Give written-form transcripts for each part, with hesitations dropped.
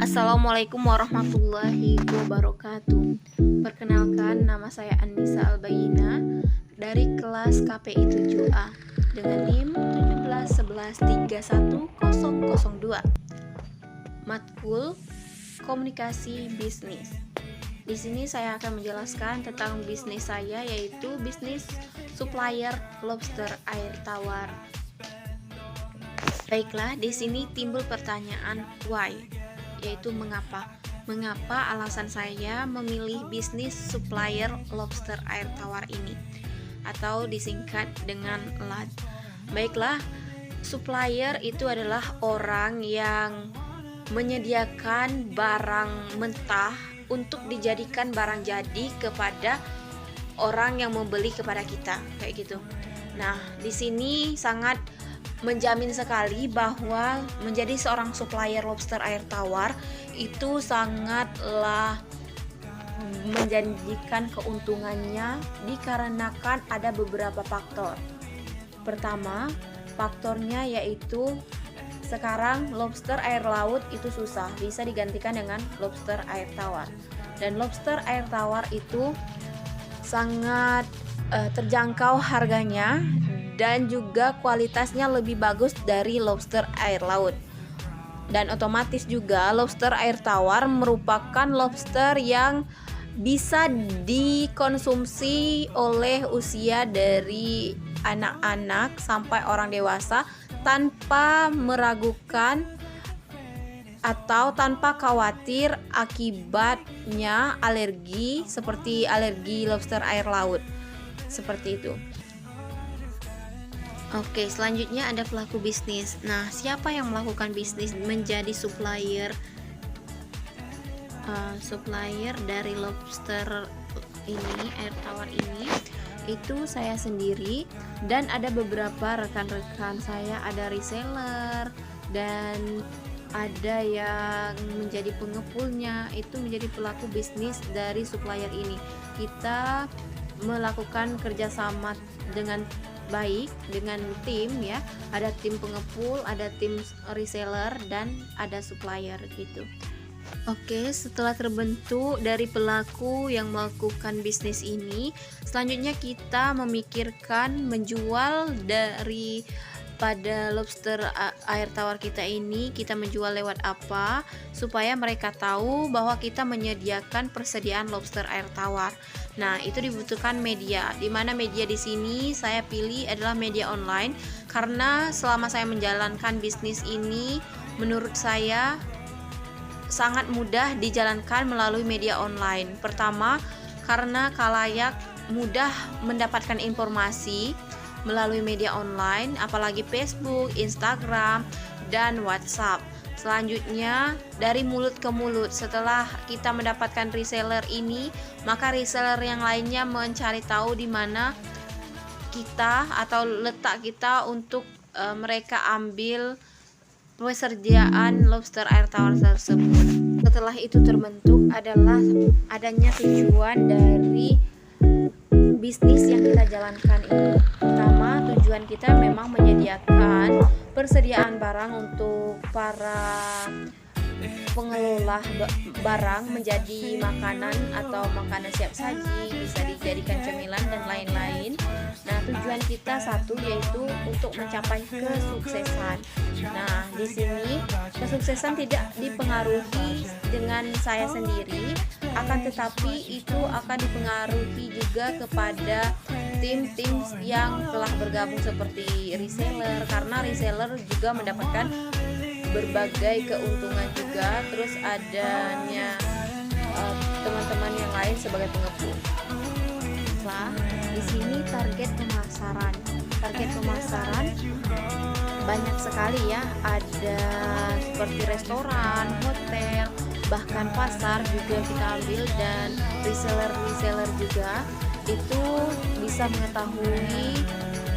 Assalamualaikum warahmatullahi wabarakatuh. Perkenalkan, nama saya Anissa Albayina dari kelas KPI 7A dengan NIM 171131002. Matkul Komunikasi Bisnis. Di sini saya akan menjelaskan tentang bisnis saya, yaitu bisnis supplier lobster air tawar. Baiklah, di sini timbul pertanyaan why, yaitu mengapa. Mengapa alasan saya memilih bisnis supplier lobster air tawar ini, atau disingkat dengan LAT. Baiklah, supplier itu adalah orang yang menyediakan barang mentah untuk dijadikan barang jadi kepada orang yang membeli kepada kita, kayak gitu. Nah, di sini sangat menjamin sekali bahwa menjadi seorang supplier lobster air tawar itu sangatlah menjanjikan keuntungannya dikarenakan ada beberapa faktor. Pertama, faktornya yaitu sekarang lobster air laut itu susah, bisa digantikan dengan lobster air tawar. Dan lobster air tawar itu sangat terjangkau harganya dan juga kualitasnya lebih bagus dari lobster air laut. Dan otomatis juga lobster air tawar merupakan lobster yang bisa dikonsumsi oleh usia dari anak-anak sampai orang dewasa tanpa meragukan atau tanpa khawatir akibatnya alergi seperti alergi lobster air laut. Seperti itu. Oke, selanjutnya ada pelaku bisnis. Nah, siapa yang melakukan bisnis menjadi supplier dari lobster ini, air tawar ini? Itu saya sendiri dan ada beberapa rekan-rekan saya, ada reseller dan ada yang menjadi pengepulnya, itu menjadi pelaku bisnis dari supplier ini. Kita melakukan kerjasama dengan baik dengan tim ya, ada tim pengepul, ada tim reseller dan ada supplier gitu. Oke, setelah terbentuk dari pelaku yang melakukan bisnis ini, selanjutnya kita memikirkan menjual dari pada lobster air tawar kita ini, kita menjual lewat apa supaya mereka tahu bahwa kita menyediakan persediaan lobster air tawar. Nah, itu dibutuhkan media. Di mana media di sini saya pilih adalah media online karena selama saya menjalankan bisnis ini menurut saya sangat mudah dijalankan melalui media online. Pertama, karena khalayak mudah mendapatkan informasi melalui media online, apalagi Facebook, Instagram, dan WhatsApp. Selanjutnya dari mulut ke mulut, setelah kita mendapatkan reseller ini, maka reseller yang lainnya mencari tahu di mana kita atau letak kita untuk mereka ambil persediaan lobster air tawar tersebut. Setelah itu terbentuk adalah adanya tujuan dari bisnis yang kita jalankan ini. Pertama, tujuan kita memang menyediakan persediaan barang untuk para pengelola barang menjadi makanan atau makanan siap saji, bisa dijadikan cemilan dan lain-lain. Nah, tujuan kita satu yaitu untuk mencapai kesuksesan. Nah, di sini kesuksesan tidak dipengaruhi dengan saya sendiri, akan tetapi itu akan dipengaruhi juga kepada tim-tim yang telah bergabung seperti reseller, karena reseller juga mendapatkan berbagai keuntungan juga, terus adanya teman-teman yang lain sebagai pengepul. Nah, di sini target pemasaran banyak sekali ya, ada seperti restoran, hotel, bahkan pasar juga kita ambil, dan reseller juga itu bisa mengetahui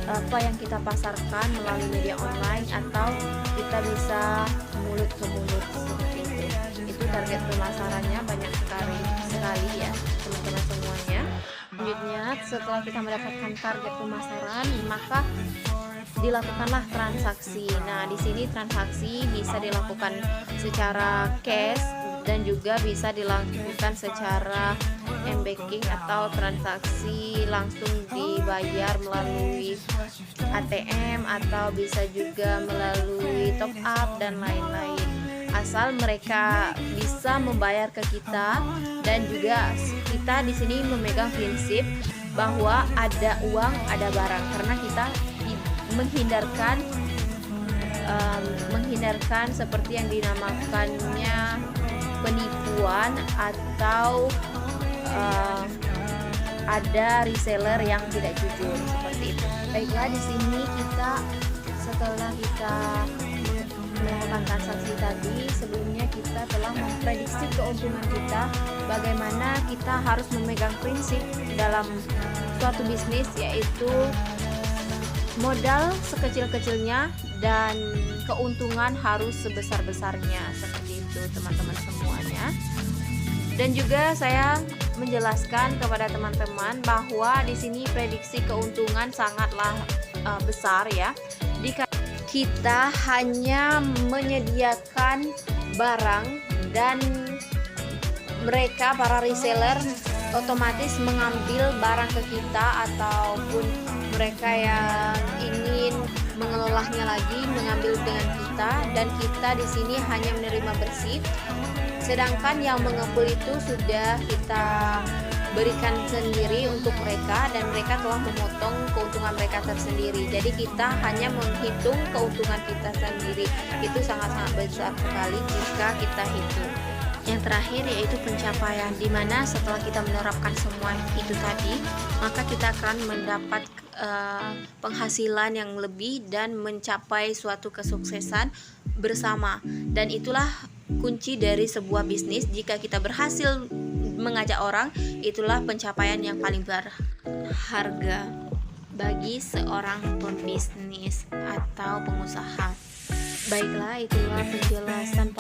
apa yang kita pasarkan melalui media online atau kita bisa mulut ke mulut seperti itu. Itu target pemasarannya banyak sekali ya teman-teman semuanya. Selanjutnya, setelah kita mendapatkan target pemasaran, maka dilakukanlah transaksi. Nah, di sini transaksi bisa dilakukan secara cash dan juga bisa dilakukan secara m-banking atau transaksi langsung dibayar melalui ATM atau bisa juga melalui top up dan lain-lain. Asal mereka bisa membayar ke kita, dan juga kita di sini memegang prinsip bahwa ada uang, ada barang, karena kita menghindarkan seperti yang dinamakannya penipuan atau ada reseller yang tidak jujur seperti itu. Baiklah, di sini setelah kita melakukan transaksi tadi, sebelumnya kita telah memprediksi keuntungan kita, bagaimana kita harus memegang prinsip dalam suatu bisnis, yaitu modal sekecil-kecilnya dan keuntungan harus sebesar-besarnya, seperti itu teman-teman semuanya. Dan juga saya menjelaskan kepada teman-teman bahwa di sini prediksi keuntungan sangatlah besar ya. Jika kita hanya menyediakan barang dan mereka para reseller otomatis mengambil barang ke kita, ataupun mereka yang ingin mengelolanya lagi mengambil dengan kita, dan kita di sini hanya menerima bersih. Sedangkan yang mengepul itu sudah kita berikan sendiri untuk mereka, dan mereka telah memotong keuntungan mereka tersendiri. Jadi kita hanya menghitung keuntungan kita sendiri. Itu sangat-sangat besar sekali jika kita hitung. Yang terakhir yaitu pencapaian, dimana setelah kita menerapkan semua itu tadi, maka kita akan mendapat penghasilan yang lebih dan mencapai suatu kesuksesan bersama. Dan itulah kunci dari sebuah bisnis. Jika kita berhasil mengajak orang, itulah pencapaian yang paling berharga bagi seorang pebisnis atau pengusaha. Baiklah, itulah penjelasan